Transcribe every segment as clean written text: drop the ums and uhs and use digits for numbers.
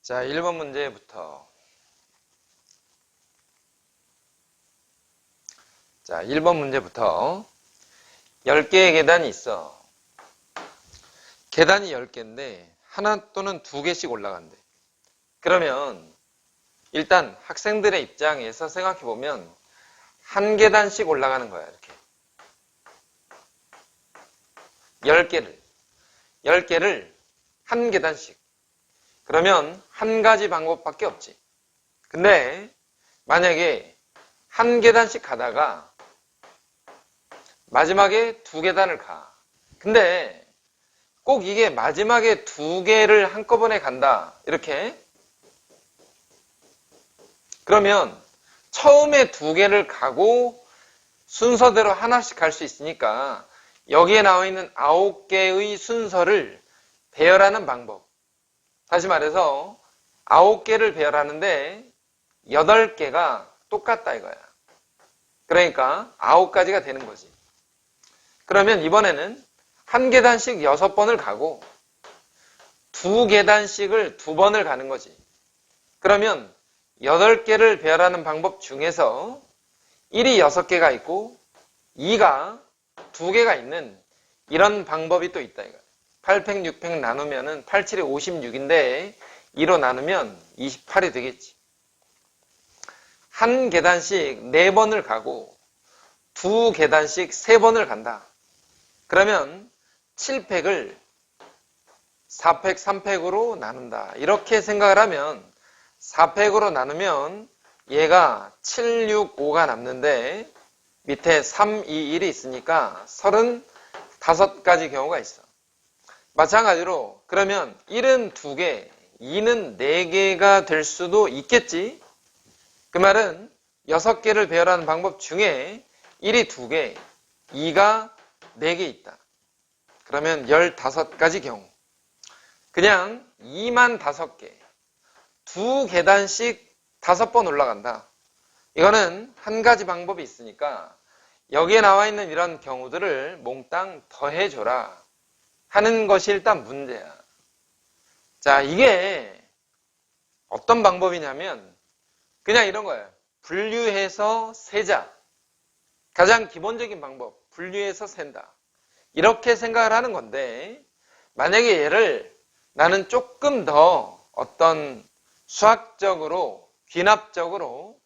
자, 1번 문제부터. 자, 1번 문제부터 10개의 계단이 있어. 계단이 10개인데 하나 또는 2개씩 올라간대. 그러면 일단 학생들의 입장에서 생각해보면 한 계단씩 올라가는 거야. 이렇게 10개를 한 계단씩. 그러면 한 가지 방법밖에 없지. 근데 만약에 한 계단씩 가다가 마지막에 2계단을 가. 근데 꼭 이게 마지막에 2개를 한꺼번에 간다. 이렇게. 그러면 처음에 2개를 가고 순서대로 하나씩 갈 수 있으니까 여기에 나와 있는 9개의 순서를 배열하는 방법. 다시 말해서 9개를 배열하는데 8개가 똑같다 이거야. 그러니까 9가지가 되는 거지. 그러면 이번에는 한 계단씩 6번을 가고 2계단씩을 2번을 가는 거지. 그러면 8개를 배열하는 방법 중에서 1이 6개가 있고 2가 2개가 있는 이런 방법이 또 있다 이거야. 8팩, 6팩 나누면은 8, 7이 56인데 2로 나누면 28이 되겠지. 한 계단씩 4번을 가고 2계단씩 3번을 간다. 그러면 7팩을 4팩, 3팩으로 나눈다. 이렇게 생각을 하면 4팩으로 나누면 얘가 7, 6, 5가 남는데 밑에 3, 2, 1이 있으니까 35가지 경우가 있어. 마찬가지로 그러면 1은 2개, 2는 4개가 될 수도 있겠지. 그 말은 6개를 배열하는 방법 중에 1이 2개, 2가 4개 있다. 그러면 15가지 경우. 그냥 2만 5개, 2계단씩 5번 올라간다. 이거는 한 가지 방법이 있으니까 여기에 나와 있는 이런 경우들을 몽땅 더해줘라 하는 것이 일단 문제야. 자, 이게 어떤 방법이냐면 그냥 이런 거예요. 분류해서 세자. 가장 기본적인 방법. 분류해서 센다. 이렇게 생각을 하는 건데 만약에 얘를 나는 조금 더 어떤 수학적으로 귀납적으로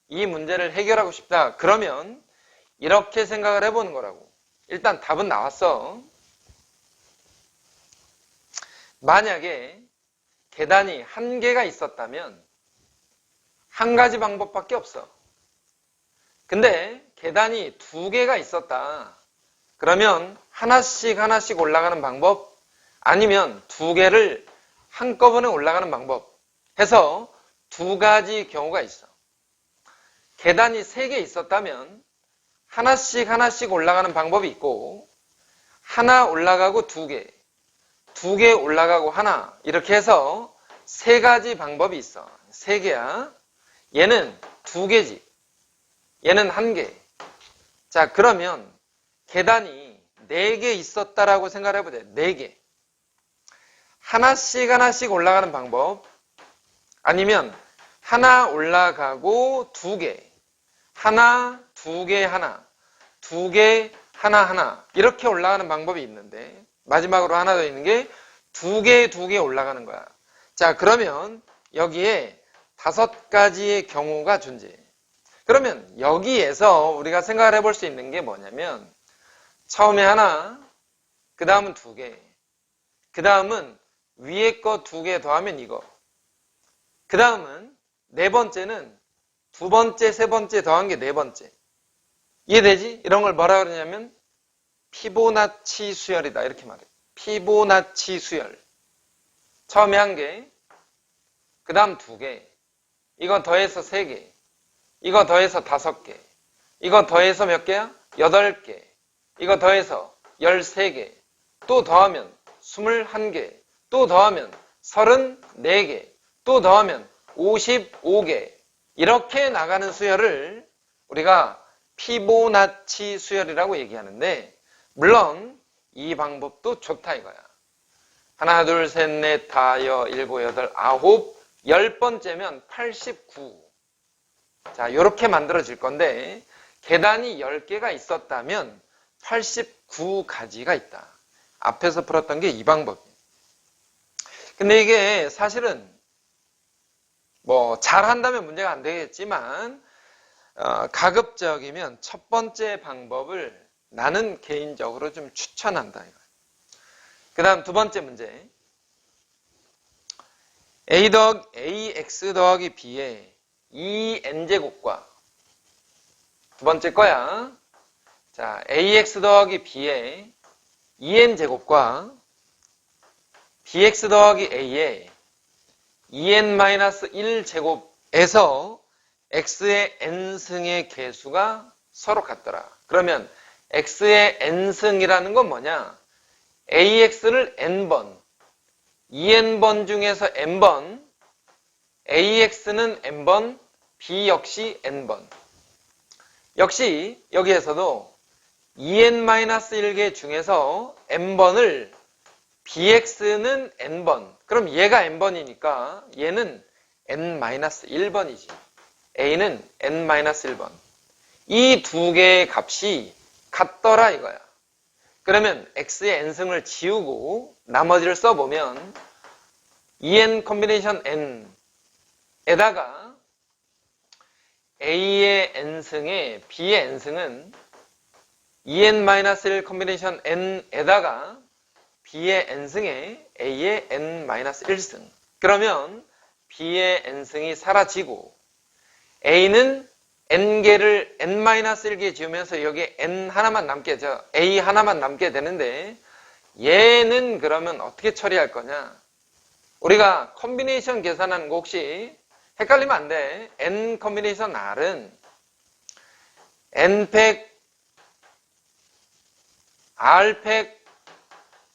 이 문제를 해결하고 싶다. 그러면 이렇게 생각을 해보는 거라고. 일단 답은 나왔어. 만약에 계단이 1개가 있었다면 한 가지 방법밖에 없어. 근데 계단이 2개가 있었다. 그러면 하나씩 올라가는 방법 아니면 2개를 한꺼번에 올라가는 방법 해서 2가지 경우가 있어. 계단이 3개 있었다면 하나씩 올라가는 방법이 있고 하나 올라가고 2개, 2개 올라가고 하나 이렇게 해서 3가지 방법이 있어. 3개야. 얘는 2개지. 얘는 1개. 자, 그러면 계단이 4개 있었다라고 생각을 해보자. 4개. 하나씩 올라가는 방법 아니면 하나 올라가고 2개. 하나, 2개, 하나. 2개, 하나. 이렇게 올라가는 방법이 있는데 마지막으로 하나 더 있는 게 2개 올라가는 거야. 자, 그러면 여기에 5가지의 경우가 존재해. 그러면 여기에서 우리가 생각을 해볼 수 있는 게 뭐냐면 처음에 하나, 그 다음은 2개, 그 다음은 위에 거 2개 더하면 이거, 그 다음은 4번째는 2번째, 3번째 더한 게 4번째. 이해되지? 이런 걸 뭐라 그러냐면 피보나치 수열이다. 이렇게 말해. 피보나치 수열. 처음에 1개, 그 다음 2개, 이거 더해서 3개, 이거 더해서 5개, 이거 더해서 몇 개야? 8개, 이거 더해서 13개, 또 더하면 21개, 또 더하면 34개, 또 더하면 55개. 이렇게 나가는 수열을 우리가 피보나치 수열이라고 얘기하는데 물론 이 방법도 좋다 이거야. 하나, 둘, 셋, 넷, 다, 여, 일곱, 여덟, 아홉, 10번째면 89. 자, 요렇게 만들어질 건데, 계단이 10개가 있었다면 89가지가 있다. 앞에서 풀었던 게 이 방법이에요. 근데 이게 사실은 뭐 잘한다면 문제가 안 되겠지만 가급적이면 첫 번째 방법을 나는 개인적으로 좀 추천한다. 그 다음 두 번째 문제. ax 더하기 b의 2n제곱과 두 번째 거야. 자, ax 더하기 b의 2n제곱과 bx 더하기 a의 2n-1제곱에서 x의 n승의 개수가 서로 같더라. 그러면 x의 n승이라는 건 뭐냐? ax를 n번, 2n번 중에서 n번, ax는 n번, b 역시 n번. 역시 여기에서도 2n-1개 중에서 n번을 bx는 n번. 그럼 얘가 n번이니까 얘는 n-1번이지. a는 n-1번. 이 두 개의 값이 같더라 이거야. 그러면 x의 n승을 지우고 나머지를 써보면 2n 콤비네이션 n에다가 a의 n승에 b의 n승은 2n-1 콤비네이션 n에다가 b의 n승에 a의 n-1승. 그러면 b의 n승이 사라지고 a는 n개를 n-1개 지우면서 여기에 n 하나만 남게, a 하나만 남게 되는데 얘는 그러면 어떻게 처리할 거냐? 우리가 콤비네이션 계산하는 거 혹시 헷갈리면 안 돼. n 콤비네이션 r은 n-r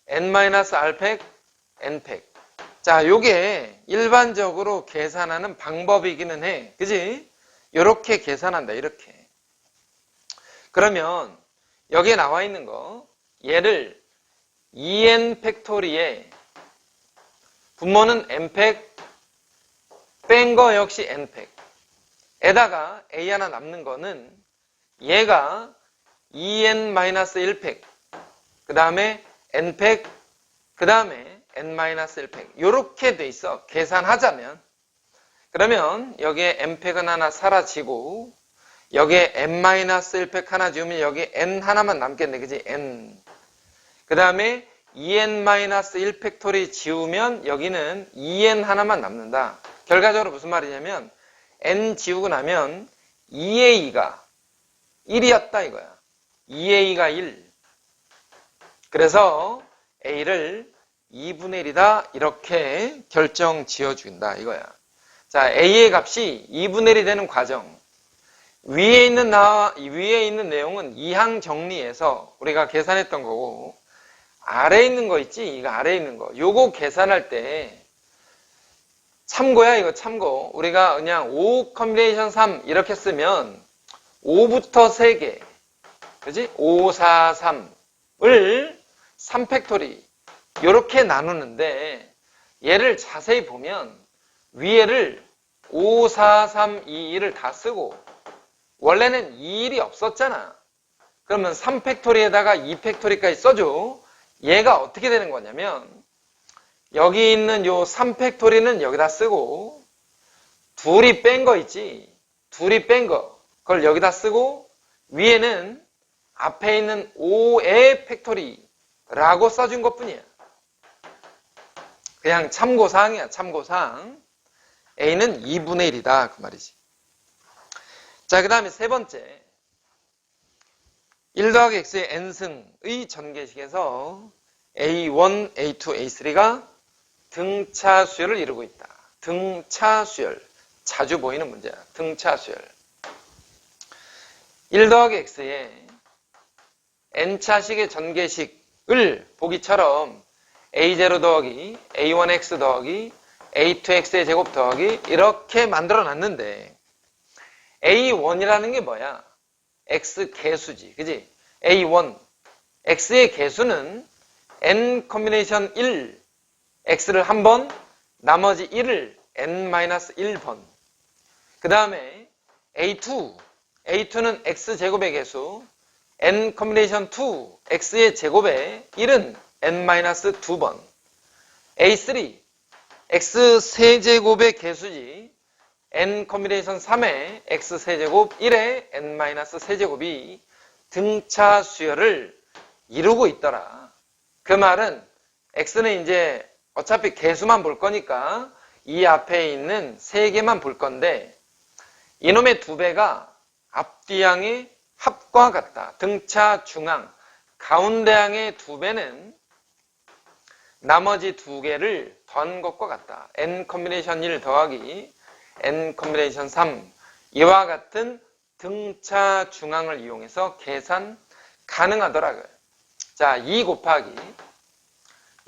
n-r n 자, 요게 일반적으로 계산하는 방법이기는 해. 그지? 요렇게 계산한다. 이렇게. 그러면 여기에 나와 있는 거 얘를 2n 팩토리에 분모는 n팩 뺀 거 역시 n팩 에다가 a 하나 남는 거는 얘가 2n-1팩 그 다음에 n팩 그 다음에 n-1팩 요렇게 돼 있어. 계산하자면 그러면 여기에 n팩은 하나 사라지고 여기에 n-1팩 하나 지우면 여기에 n 하나만 남겠네. 그지? n 그 다음에 2n-1팩토리 지우면 여기는 2n 하나만 남는다. 결과적으로 무슨 말이냐면 n 지우고 나면 2a가 1이었다 이거야. 2a가 1. 그래서 a를 2분의 1이다 이렇게 결정 지어준다 이거야. 자, a의 값이 2분의 1이 되는 과정. 위에 있는 내용은 이항 정리해서 우리가 계산했던 거고 아래에 있는 거 있지? 이거 아래에 있는 거. 요거 계산할 때 참고야 이거 참고. 우리가 그냥 5 컴비네이션 3 이렇게 쓰면 5부터 3개. 그지? 5, 4, 3을 3팩토리 요렇게 나누는데 얘를 자세히 보면 위에를 5, 4, 3, 2, 1을 다 쓰고 원래는 2일이 없었잖아. 그러면 3팩토리에다가 2팩토리까지 써줘. 얘가 어떻게 되는 거냐면 여기 있는 요 3팩토리는 여기다 쓰고 둘이 뺀 거 있지. 둘이 뺀 거. 그걸 여기다 쓰고 위에는 앞에 있는 5의 팩토리라고 써준 것 뿐이야. 그냥 참고사항이야. 참고사항. A는 2분의 1이다. 그 말이지. 자, 그 다음에 세 번째. 1 더하기 x의 n승의 전개식에서 A1, A2, A3가 등차수열을 이루고 있다. 등차수열. 자주 보이는 문제야. 등차수열. 1 더하기 x의 n차식의 전개식을 보기처럼 A0 더하기 A1x 더하기 A2x의 제곱 더하기 이렇게 만들어 놨는데 A1이라는 게 뭐야? x 개수지. 그지? A1. x의 개수는 n 콤비네이션 1 x를 한 번, 나머지 1을 n-1번. 그 다음에 a2는 x제곱의 개수, n 커뮤니케이션 2, x의 제곱에 1은 n-2번. a3, x 세제곱의 개수지, n 커뮤니케이션 3에 x 세제곱 1에 n-세제곱이 등차 수열을 이루고 있더라. 그 말은 x는 이제 어차피 개수만 볼 거니까 이 앞에 있는 3개만 볼 건데 이놈의 2배가 앞뒤양의 합과 같다. 등차 중앙, 가운데양의 2배는 나머지 2개를 더한 것과 같다. n 커뮤니케이션 1 더하기 n 커뮤니케이션 3 이와 같은 등차 중앙을 이용해서 계산 가능하더라고요. 자, 2 곱하기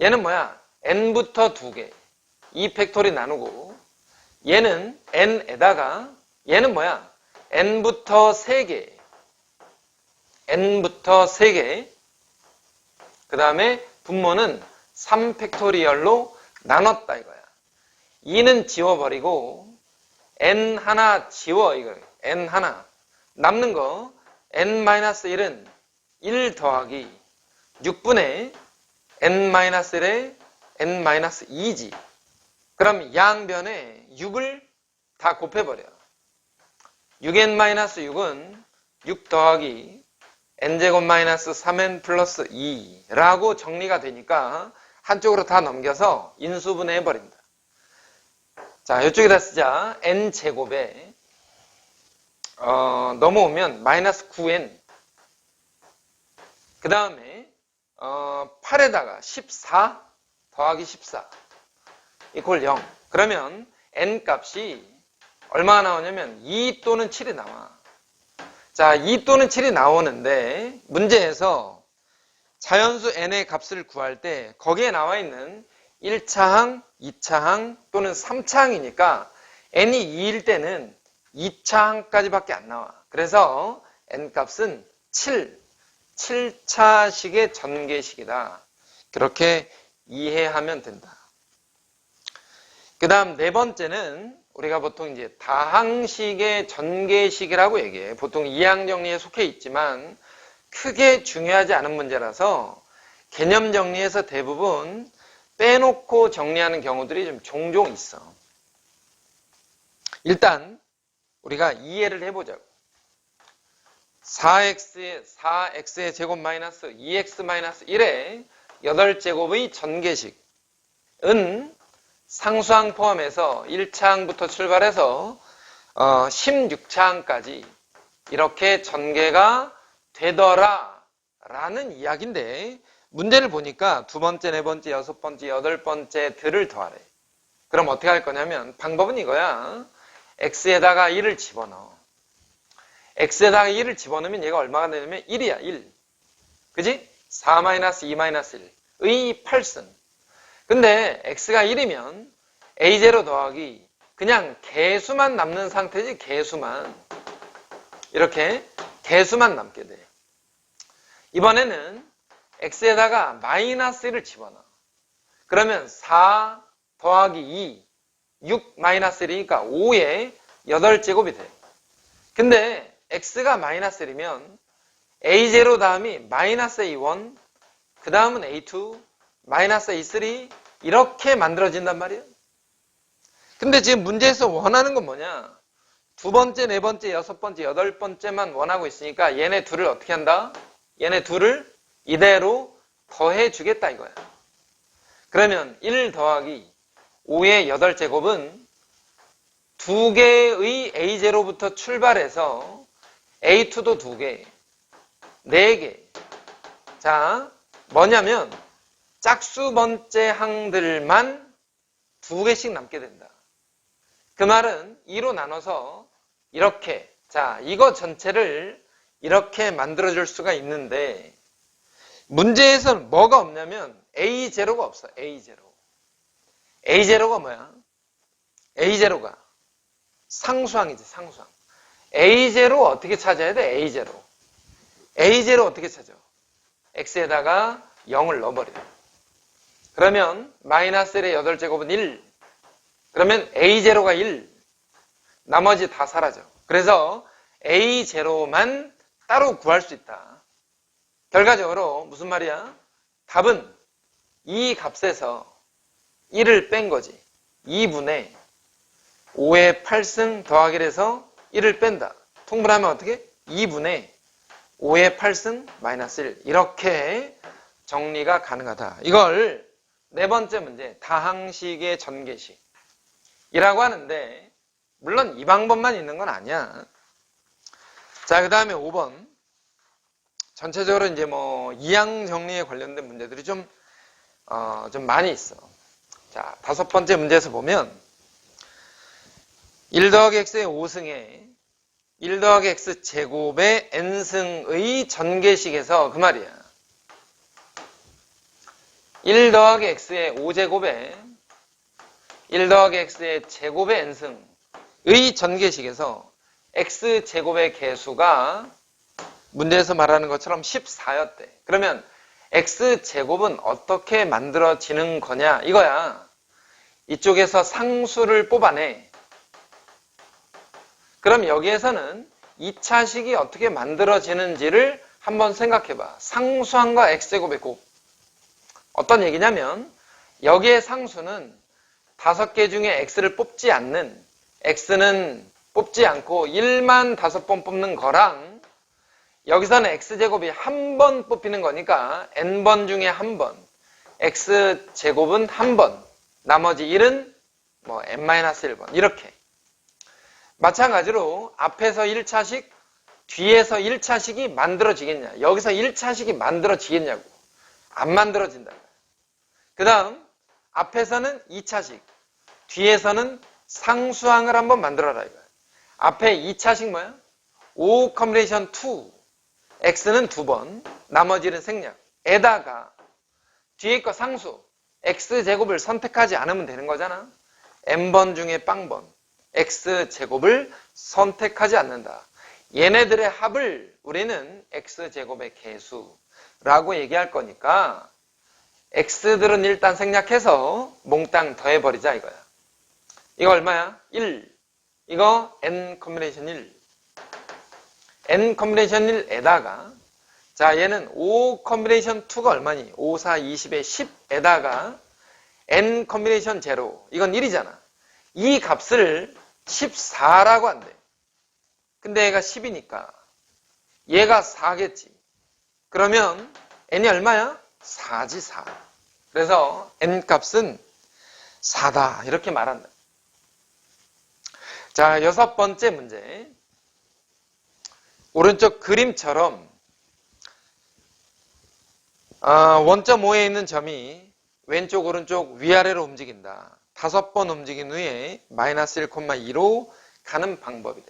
얘는 뭐야? n부터 2개 2 팩토리 나누고 얘는 n에다가 얘는 뭐야? n부터 3개 그 다음에 분모는 3 팩토리얼로 나눴다 이거야. 2는 지워버리고 n 하나 지워 이거 n 하나 남는 거 n-1은 1 더하기 6분의 n-1에 n-2지. 그럼 양변에 6을 다 곱해버려. 6n-6은 6 더하기 n제곱 마이너스 3n 플러스 2라고 정리가 되니까 한쪽으로 다 넘겨서 인수분해 해버린다. 자, 이쪽에다 쓰자. n제곱에 넘어오면 마이너스 9n 그 다음에 8에다가 14 더하기 14 이퀄 0. 그러면 n 값이 얼마나 나오냐면 2 또는 7이 나와. 자, 2 또는 7이 나오는데 문제에서 자연수 n의 값을 구할 때 거기에 나와 있는 1차항, 2차항 또는 3차항이니까 n이 2일 때는 2차항까지밖에 안 나와. 그래서 n 값은 7차식의 전개식이다. 그렇게 이해하면 된다. 그 다음 네 번째는 우리가 보통 이제 다항식의 전개식이라고 얘기해. 보통 2항 정리에 속해 있지만 크게 중요하지 않은 문제라서 개념 정리에서 대부분 빼놓고 정리하는 경우들이 좀 종종 있어. 일단 우리가 이해를 해보자고. 4x의 제곱 마이너스 2x 마이너스 1의 8제곱의 전개식은 상수항 포함해서 1차항부터 출발해서 16차항까지 이렇게 전개가 되더라 라는 이야기인데 문제를 보니까 두 번째, 네 번째, 여섯 번째, 여덟 번째 들을 더하래. 그럼 어떻게 할 거냐면 방법은 이거야. x에다가 1을 집어넣어. x에다가 1을 집어넣으면 얘가 얼마가 되냐면 1이야. 1. 그지? 4-2-1의 8승. 근데 x가 1이면 a0 더하기 그냥 개수만 남는 상태지. 개수만. 이렇게 개수만 남게 돼. 이번에는 x에다가 마이너스 1을 집어넣어. 그러면 4 더하기 2 6 마이너스 1이니까 5의 8제곱이 돼. 근데 x가 마이너스 1이면 a0 다음이 마이너스 a1 그 다음은 a2 마이너스 a3 이렇게 만들어진단 말이에요. 근데 지금 문제에서 원하는 건 뭐냐? 두 번째, 네 번째, 여섯 번째, 여덟 번째만 원하고 있으니까 얘네 둘을 어떻게 한다? 얘네 둘을 이대로 더해 주겠다 이거야. 그러면 1 더하기 5의 8제곱은 두 개의 a0부터 출발해서 a2도 2개, 4개. 자, 뭐냐면 짝수 번째 항들만 2개씩 남게 된다. 그 말은 2로 나눠서 이렇게, 자, 이거 전체를 이렇게 만들어줄 수가 있는데 문제에서는 뭐가 없냐면 A0가 없어. A0. A0가 뭐야? A0가 상수항이지. 상수항. A0 어떻게 찾아야 돼? A0. A0 어떻게 찾아? X에다가 0을 넣어버려. 그러면 마이너스 1의 8제곱은 1. 그러면 A0가 1. 나머지 다 사라져. 그래서 A0만 따로 구할 수 있다. 결과적으로 무슨 말이야? 답은 이 값에서 1을 뺀 거지. 2분의 5의 8승 더하기 해서 1을 뺀다. 통분하면 어떻게? 2분의 5의 8승 마이너스 1. 이렇게 정리가 가능하다. 이걸 네 번째 문제, 다항식의 전개식이라고 하는데, 물론 이 방법만 있는 건 아니야. 자, 그 다음에 5번. 전체적으로 이제 뭐 이항 정리에 관련된 문제들이 좀 많이 있어. 자, 다섯 번째 문제에서 보면 1 더하기 x의 5승에 1 더하기 x 제곱의 n승의 전개식에서 그 말이야. 1 더하기 x의 5제곱에 1 더하기 x의 제곱의 n승의 전개식에서 x제곱의 개수가 문제에서 말하는 것처럼 14였대. 그러면 x제곱은 어떻게 만들어지는 거냐 이거야. 이쪽에서 상수를 뽑아내. 그럼 여기에서는 2차식이 어떻게 만들어지는지를 한번 생각해봐. 상수항과 x제곱의 곱. 어떤 얘기냐면 여기의 상수는 5개 중에 x를 뽑지 않는, x는 뽑지 않고 1만 5번 뽑는 거랑 여기서는 x제곱이 한 번 뽑히는 거니까 n번 중에 한 번, x제곱은 한 번, 나머지 1은 뭐 n-1번 이렇게. 마찬가지로 앞에서 1차식, 뒤에서 1차식이 만들어지겠냐. 여기서 1차식이 만들어지겠냐고. 안 만들어진다. 그 다음 앞에서는 2차식, 뒤에서는 상수항을 한번 만들어라 이거야. 앞에 2차식 뭐야? 5 컴비네이션 2. x는 2번, 나머지는 생략. 에다가 뒤에 거 상수, x제곱을 선택하지 않으면 되는 거잖아. n번 중에 빵번, x제곱을 선택하지 않는다. 얘네들의 합을 우리는 x제곱의 개수라고 얘기할 거니까 x들은 일단 생략해서 몽땅 더해버리자 이거야. 이거 얼마야? 1. 이거 n 컴비네이션 1. n 컴비네이션 1에다가 자 얘는 5 컴비네이션 2가 얼마니? 5, 4, 20에 10에다가 n 컴비네이션 0. 이건 1이잖아. 이 값을 14라고 한대. 근데 얘가 10이니까 얘가 4겠지. 그러면 n이 얼마야? 4지 4. 그래서 n 값은 4다. 이렇게 말한다. 자, 여섯 번째 문제. 오른쪽 그림처럼 원점 O에 있는 점이 왼쪽 오른쪽 위아래로 움직인다. 5번 움직인 후에 마이너스 1,2로 가는 방법이래.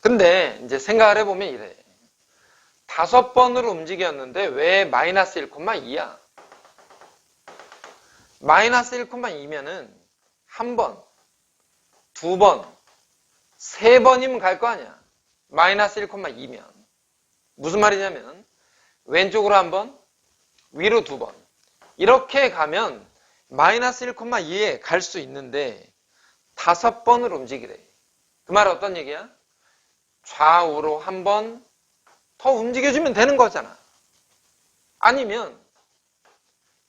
근데 이제 생각을 해보면 이래. 5번으로 움직였는데 왜 마이너스 1,2야? 마이너스 1,2면은 한 번, 2번, 3번이면 갈 거 아니야. 마이너스 1,2면. 무슨 말이냐면 왼쪽으로 한 번, 위로 2번. 이렇게 가면 마이너스 1,2에 갈 수 있는데 5번을 움직이래. 그 말 어떤 얘기야? 좌우로 한 번 더 움직여주면 되는 거잖아. 아니면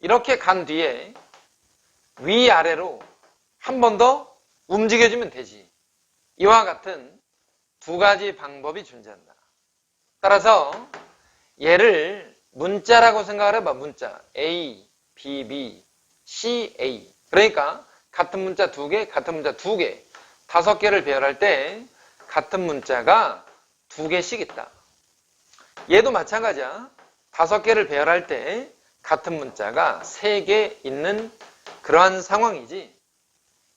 이렇게 간 뒤에 위아래로 한 번 더 움직여주면 되지. 이와 같은 두 가지 방법이 존재한다. 따라서 얘를 문자라고 생각을 해봐. 문자 A, B, B, C, A. 그러니까 같은 문자 2개, 같은 문자 2개. 5개를 배열할 때 같은 문자가 2개씩 있다. 얘도 마찬가지야. 5개를 배열할 때 같은 문자가 3개 있는 그러한 상황이지.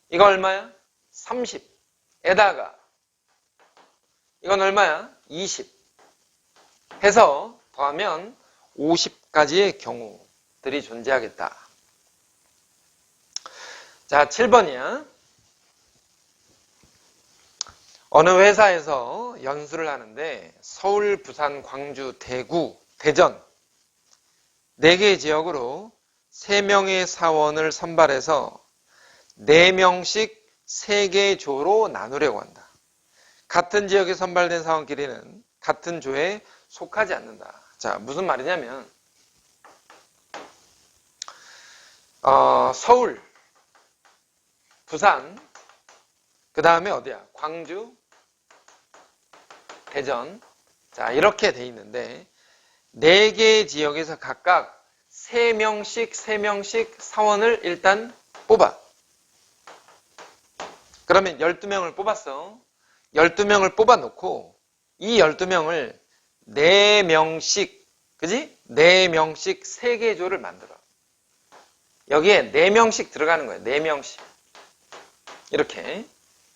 이거 얼마야? 30에다가 이건 얼마야? 20 해서 더하면 50가지의 경우들이 존재하겠다. 자, 7번이야. 어느 회사에서 연수를 하는데 서울, 부산, 광주, 대구, 대전 4개의 지역으로 3명의 사원을 선발해서 4명씩 3개의 조로 나누려고 한다. 같은 지역에 선발된 사원끼리는 같은 조에 속하지 않는다. 자, 무슨 말이냐면 서울, 부산, 그 다음에 어디야? 광주, 대전. 자, 이렇게 돼 있는데 4개의 지역에서 각각 3명씩 사원을 일단 뽑아. 그러면 12명을 뽑았어. 12명을 뽑아놓고 이 12명을 4명씩, 그지? 4명씩 3개의 조를 만들어. 여기에 4명씩 들어가는 거예요. 4명씩. 이렇게.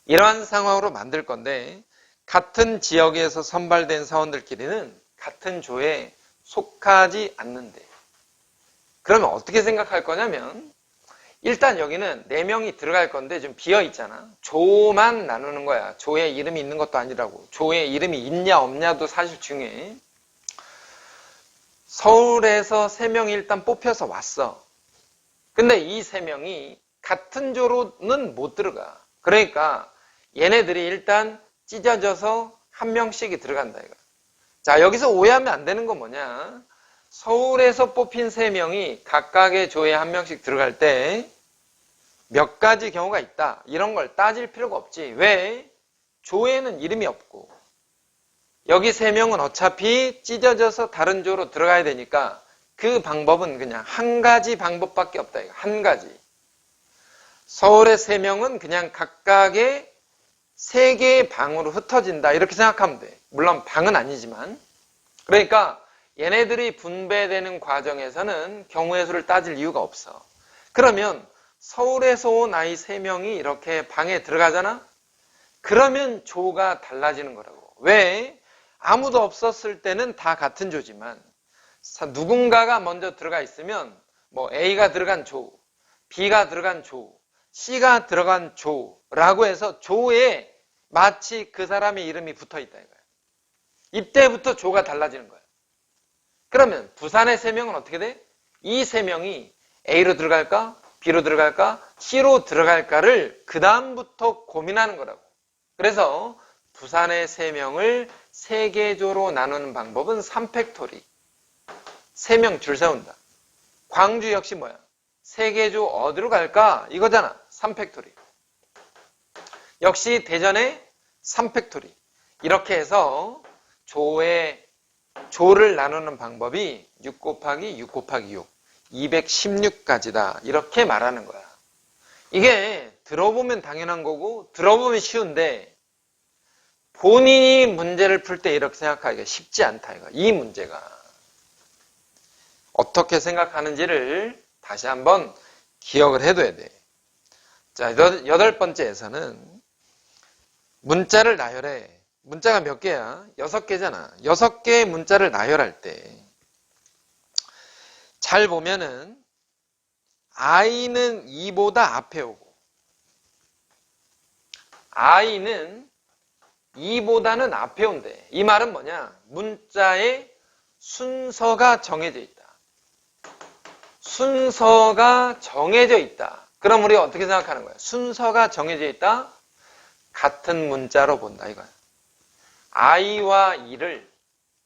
이러한 상황으로 만들 건데 같은 지역에서 선발된 사원들끼리는 같은 조에 속하지 않는데. 그러면 어떻게 생각할 거냐면 일단 여기는 4명이 들어갈 건데 좀 비어 있잖아. 조만 나누는 거야. 조에 이름이 있는 것도 아니라고. 조에 이름이 있냐 없냐도 사실 중요해. 서울에서 3명이 일단 뽑혀서 왔어. 근데 이 3명이 같은 조로는 못 들어가. 그러니까 얘네들이 일단 찢어져서 1명씩이 들어간다 이거. 자, 여기서 오해하면 안 되는 건 뭐냐? 서울에서 뽑힌 3명이 각각의 조에 1명씩 들어갈 때 몇 가지 경우가 있다. 이런 걸 따질 필요가 없지. 왜? 조에는 이름이 없고 여기 3명은 어차피 찢어져서 다른 조로 들어가야 되니까 그 방법은 그냥 한 가지 방법밖에 없다. 이거. 한 가지. 서울의 3명은 그냥 각각의 3개의 방으로 흩어진다. 이렇게 생각하면 돼. 물론 방은 아니지만. 그러니까 얘네들이 분배되는 과정에서는 경우의 수를 따질 이유가 없어. 그러면 서울에서 온 아이 3명이 이렇게 방에 들어가잖아? 그러면 조가 달라지는 거라고. 왜? 아무도 없었을 때는 다 같은 조지만 누군가가 먼저 들어가 있으면 뭐 A가 들어간 조, B가 들어간 조, C가 들어간 조라고 해서 조에 마치 그 사람의 이름이 붙어 있다 이거야. 이때부터 조가 달라지는 거야. 그러면 부산의 3명은 어떻게 돼? 이 3명이 A로 들어갈까? B로 들어갈까? C로 들어갈까를 그 다음부터 고민하는 거라고. 그래서 부산의 3명을 3개 조로 나누는 방법은 3팩토리. 3명 줄 세운다. 광주 역시 뭐야? 3개 조 어디로 갈까? 이거잖아. 3팩토리. 역시 대전의 3팩토리. 이렇게 해서 조를 나누는 방법이 6 곱하기 6 곱하기 6. 216가지다. 이렇게 말하는 거야. 이게 들어보면 당연한 거고 들어보면 쉬운데 본인이 문제를 풀 때 이렇게 생각하기가 쉽지 않다. 이거. 이 문제가. 어떻게 생각하는지를 다시 한번 기억을 해둬야 돼. 자, 8번째에서는 문자를 나열해. 문자가 몇 개야? 6개잖아. 6개의 문자를 나열할 때 잘 보면은 I는 2보다 앞에 오고 I는 2보다는 앞에 온대. 이 말은 뭐냐? 문자의 순서가 정해져 있다. 순서가 정해져 있다. 그럼 우리가 어떻게 생각하는 거야? 순서가 정해져 있다? 같은 문자로 본다 이거야. I와 E를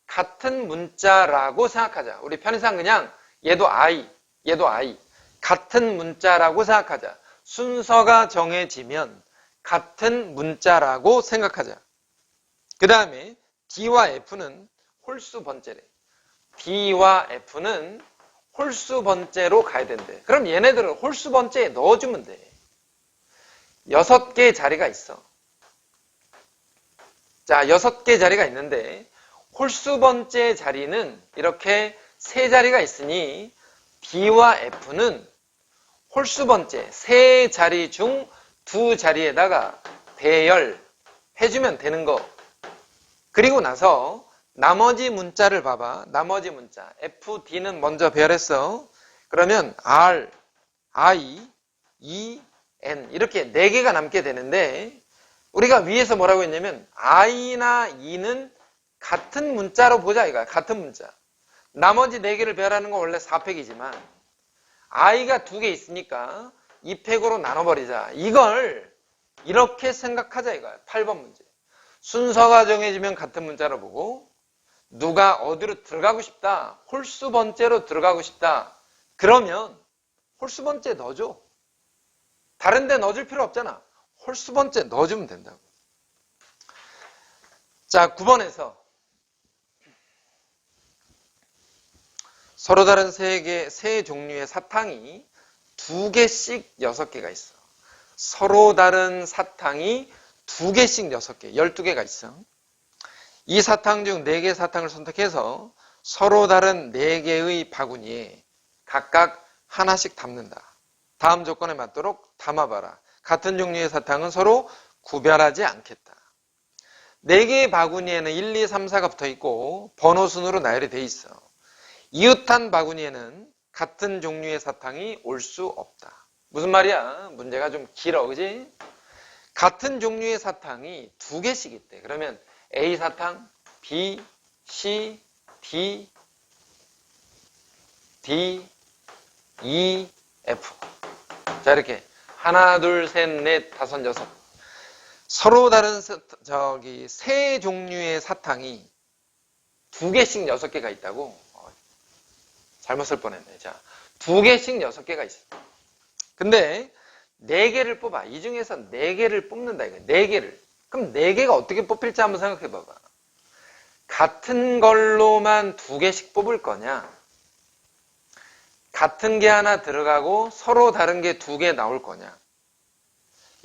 같은 문자라고 생각하자. 우리 편의상 그냥 얘도 I, 얘도 I. 같은 문자라고 생각하자. 순서가 정해지면 같은 문자라고 생각하자. 그 다음에 D와 F는 홀수 번째래. D와 F는 홀수 번째로 가야 된대. 그럼 얘네들은 홀수 번째에 넣어주면 돼. 6개의 자리가 있어. 자, 6개의 자리가 있는데 홀수 번째 자리는 이렇게 3자리가 있으니 D와 F는 홀수 번째 3자리 중 2자리에다가 배열해주면 되는 거. 그리고 나서 나머지 문자를 봐봐. 나머지 문자. F, D는 먼저 배열했어. 그러면 R, I, E, N 이렇게 4개가 남게 되는데 우리가 위에서 뭐라고 했냐면 I나 E는 같은 문자로 보자 이거야. 같은 문자. 나머지 4개를 배열하는 건 원래 4팩이지만 i가 두 개 있으니까 2팩으로 나눠버리자. 이걸 이렇게 생각하자 이거야. 8번 문제. 순서가 정해지면 같은 문자로 보고 누가 어디로 들어가고 싶다. 홀수 번째로 들어가고 싶다. 그러면 홀수 번째 넣어줘. 다른 데 넣어줄 필요 없잖아. 홀수 번째 넣어주면 된다고. 자, 9번에서 서로 다른 세 종류의 사탕이 2개씩 6개가 있어. 서로 다른 사탕이 2개씩 6개, 12개가 있어. 이 사탕 중 4개의 사탕을 선택해서 서로 다른 4개의 바구니에 각각 하나씩 담는다. 다음 조건에 맞도록 담아봐라. 같은 종류의 사탕은 서로 구별하지 않겠다. 4개의 바구니에는 1, 2, 3, 4가 붙어 있고 번호 순으로 나열이 돼 있어. 이웃한 바구니에는 같은 종류의 사탕이 올 수 없다. 무슨 말이야? 문제가 좀 길어, 그지? 같은 종류의 사탕이 2개씩 있대. 그러면 A 사탕, B, C, D, E, F. 자, 이렇게 하나, 둘, 셋, 넷, 다섯, 여섯. 서로 다른 세 종류의 사탕이 2개씩 6개가 있다고. 잘못 쓸 뻔했네. 자, 2개씩 6개가 있어. 근데 4개를 뽑아. 이 중에서 4개를 뽑는다 이거. 4개를. 그럼 4개가 어떻게 뽑힐지 한번 생각해 봐봐. 같은 걸로만 2개씩 뽑을 거냐? 같은 게 하나 들어가고 서로 다른 게 2개 나올 거냐?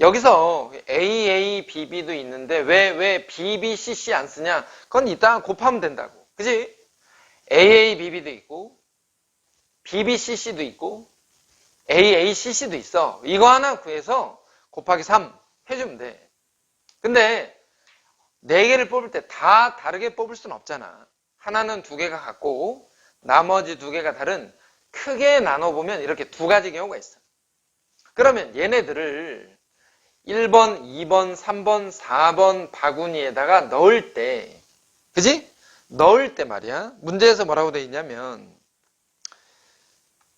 여기서 A, B, B도 있는데 왜 B, B, C, C 안 쓰냐? 그건 이따 곱하면 된다고. 그지? A, B, B도 있고 B, B, C, C도 있고 A, C, C도 있어. 이거 하나 구해서 곱하기 3 해주면 돼. 근데 4개를 뽑을 때 다 다르게 뽑을 수는 없잖아. 하나는 2개가 같고 나머지 2개가 다른 크게 나눠보면 이렇게 2가지 경우가 있어. 그러면 얘네들을 1번, 2번, 3번, 4번 바구니에다가 넣을 때, 그지? 넣을 때 말이야. 문제에서 뭐라고 돼 있냐면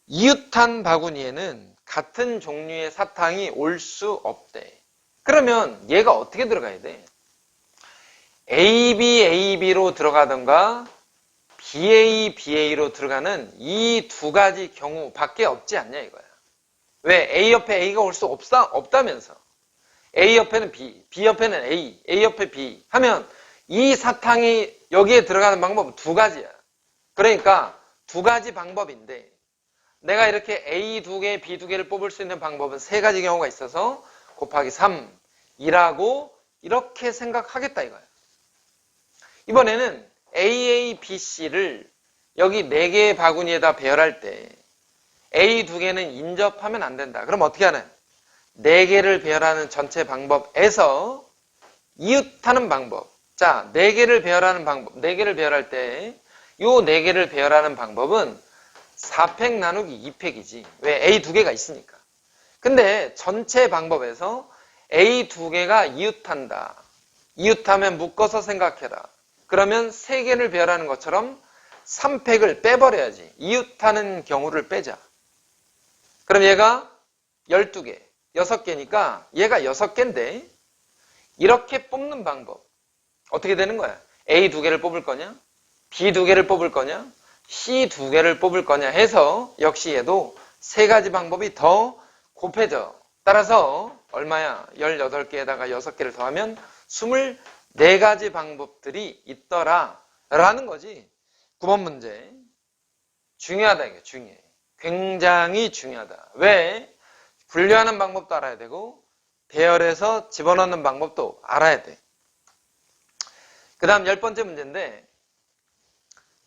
이웃한 바구니에는 같은 종류의 사탕이 올 수 없대. 그러면 얘가 어떻게 들어가야 돼? AB로 들어가던가 BA로 들어가는 이 2가지 경우밖에 없지 않냐 이거야. 왜? A 옆에 A가 올 수 없다면서. A 옆에는 B, B 옆에는 A, A 옆에 B 하면 이 사탕이 여기에 들어가는 방법은 2가지야. 그러니까 2가지 방법인데 내가 이렇게 A 2개, B 2개를 뽑을 수 있는 방법은 3가지 경우가 있어서 곱하기 3이라고 이렇게 생각하겠다 이거야. 이번에는 A, B, C를 여기 4개의 바구니에다 배열할 때 A 2개는 인접하면 안 된다. 그럼 어떻게 하냐? 4개를 배열하는 전체 방법에서 이웃하는 방법. 자, 4개를 배열하는 방법. 4개를 배열할 때 이 4개를 배열하는 방법은 4팩 나누기 2팩이지. 왜? A 2개가 있으니까. 근데 전체 방법에서 A 2개가 이웃한다. 이웃하면 묶어서 생각해라. 그러면 3개를 배열하는 것처럼 3팩을 빼버려야지. 이웃하는 경우를 빼자. 그럼 얘가 12개, 6개니까 얘가 6개인데 이렇게 뽑는 방법. 어떻게 되는 거야? A 2개를 뽑을 거냐? B 2개를 뽑을 거냐? C 2개를 뽑을 거냐 해서 역시 얘도 3가지 방법이 더 곱해져. 따라서 얼마야? 18개에다가 6개를 더하면 24가지 방법들이 있더라 라는 거지. 9번 문제. 중요하다 이게 중요해. 굉장히 중요하다. 왜? 분류하는 방법도 알아야 되고 배열해서 집어넣는 방법도 알아야 돼. 그 다음 10번째 문제인데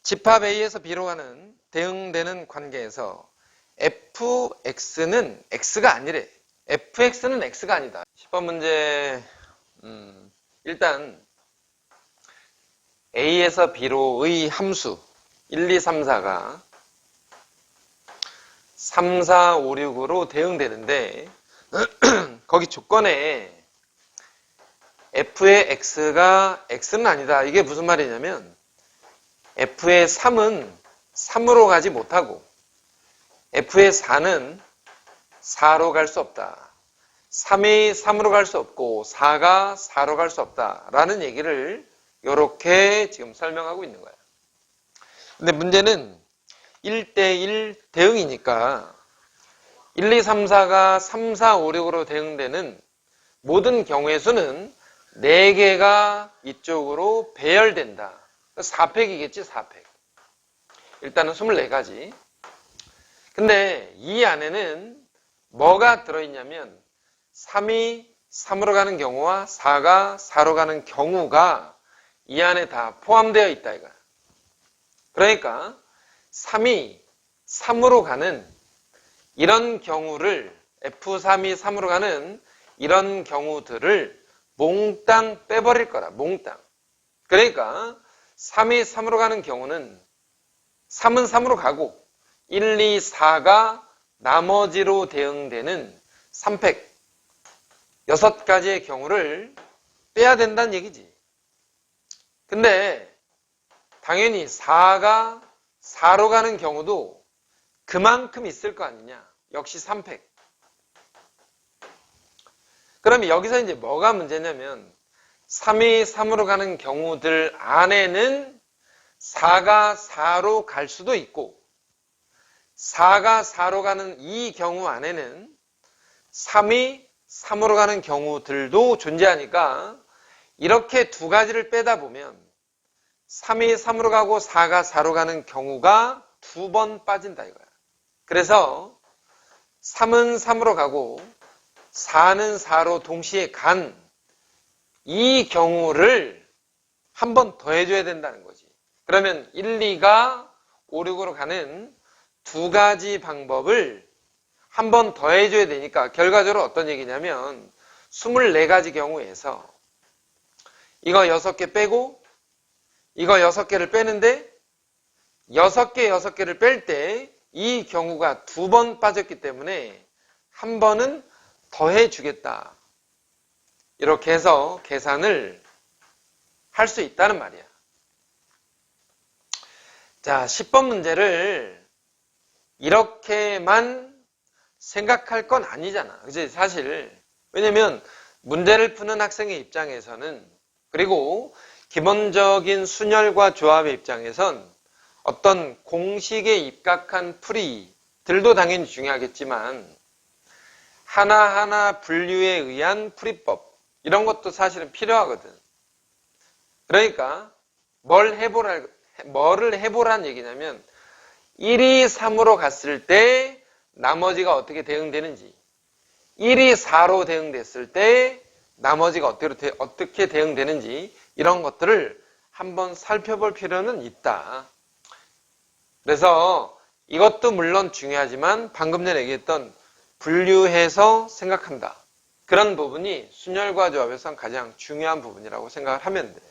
집합 A에서 B로 가는 대응되는 관계에서 fx는 x가 아니래. fx는 x가 아니다. 10번 문제 일단 A에서 B로의 함수 1, 2, 3, 4가 3, 4, 5, 6으로 대응되는데 거기 조건에 f의 x가 x는 아니다. 이게 무슨 말이냐면 f의 3은 3으로 가지 못하고 F의 4는 4로 갈 수 없다. 3이 3으로 갈 수 없고 4가 4로 갈 수 없다라는 얘기를 이렇게 지금 설명하고 있는 거야. 근데 문제는 1대1 대응이니까 1, 2, 3, 4가 3, 4, 5, 6으로 대응되는 모든 경우의 수는 4개가 이쪽으로 배열된다. 4팩이겠지, 4팩. 일단은 24가지. 근데 이 안에는 뭐가 들어있냐면 3이 3으로 가는 경우와 4가 4로 가는 경우가 이 안에 다 포함되어 있다 이거야. 그러니까 3이 3으로 가는 이런 경우를 F3이 3으로 가는 이런 경우들을 몽땅 빼버릴 거라. 몽땅. 그러니까 3이 3으로 가는 경우는 3은 3으로 가고 1, 2, 4가 나머지로 대응되는 3팩 6가지의 경우를 빼야 된다는 얘기지. 근데 당연히 4가 4로 가는 경우도 그만큼 있을 거 아니냐. 역시 3팩. 그러면 여기서 이제 뭐가 문제냐면 3이 3으로 가는 경우들 안에는 4가 4로 갈 수도 있고 4가 4로 가는 이 경우 안에는 3이 3으로 가는 경우들도 존재하니까 이렇게 두 가지를 빼다 보면 3이 3으로 가고 4가 4로 가는 경우가 2번 빠진다 이거야. 그래서 3은 3으로 가고 4는 4로 동시에 간 이 경우를 한 번 더 해줘야 된다는 거지. 그러면 1, 2가 5, 6으로 가는 두 가지 방법을 한 번 더 해줘야 되니까 결과적으로 어떤 얘기냐면 24가지 경우에서 이거 6개 빼고 이거 6개를 빼는데 6개, 6개를 뺄 때 이 경우가 2번 빠졌기 때문에 한 번은 더 해주겠다. 이렇게 해서 계산을 할 수 있다는 말이야. 자, 10번 문제를 이렇게만 생각할 건 아니잖아. 그치? 사실. 왜냐면 문제를 푸는 학생의 입장에서는 그리고 기본적인 순열과 조합의 입장에선 어떤 공식에 입각한 풀이들도 당연히 중요하겠지만 하나하나 분류에 의한 풀이법 이런 것도 사실은 필요하거든. 그러니까 뭐를 해보라는 얘기냐면 1이 3으로 갔을 때 나머지가 어떻게 대응되는지 1이 4로 대응됐을 때 나머지가 어떻게 대응되는지 이런 것들을 한번 살펴볼 필요는 있다. 그래서 이것도 물론 중요하지만 방금 전에 얘기했던 분류해서 생각한다. 그런 부분이 순열과 조합에서 가장 중요한 부분이라고 생각을 하면 돼.